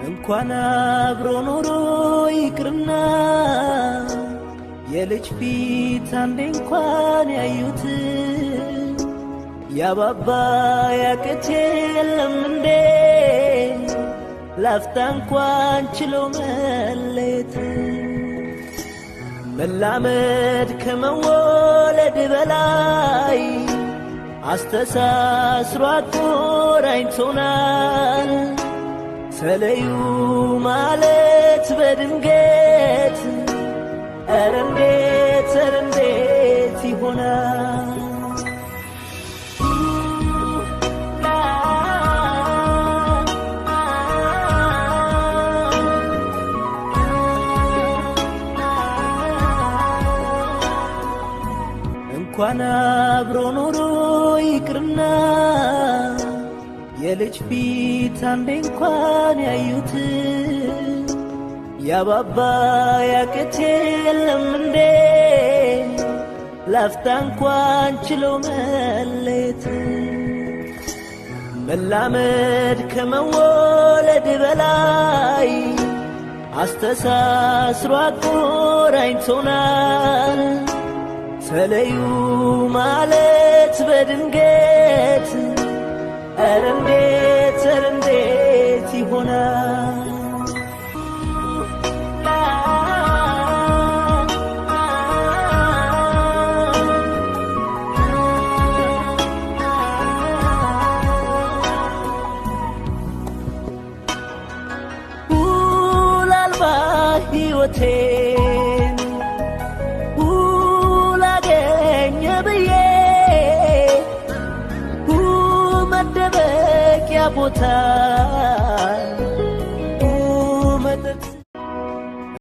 እንኳን አብሮ ኖሮ ይቅርና የልጅ ፊት አንዴ እንኳን ያዩት ያባባ ያቅት የለም እንዴ ላፍታ እንኳን ችሎ መለየት መላመድ ከመወለድ በላይ አስተሳስሮ አቆራኝቶናል ተለዩ ማለት በድንገት ኧረ እንዴት ይሆናል እንኳን አብሮ ኖሮ ይቅርና የልጅ ፊት አንዴ እንኳን ያዩት ያባባ ያቅት የለም እንዴ ላፍታ እንኳን ችሎ መለየት መላመድ ከመወለድ በላይ አስተሳስሮ አቆራኝቶናል ተለዩ ማለት በድንገት ኧረ እንዴት ይሆናል ውላልባ ሕይወቴን ውላገኘ ብዬ መደበቂያ ቦታ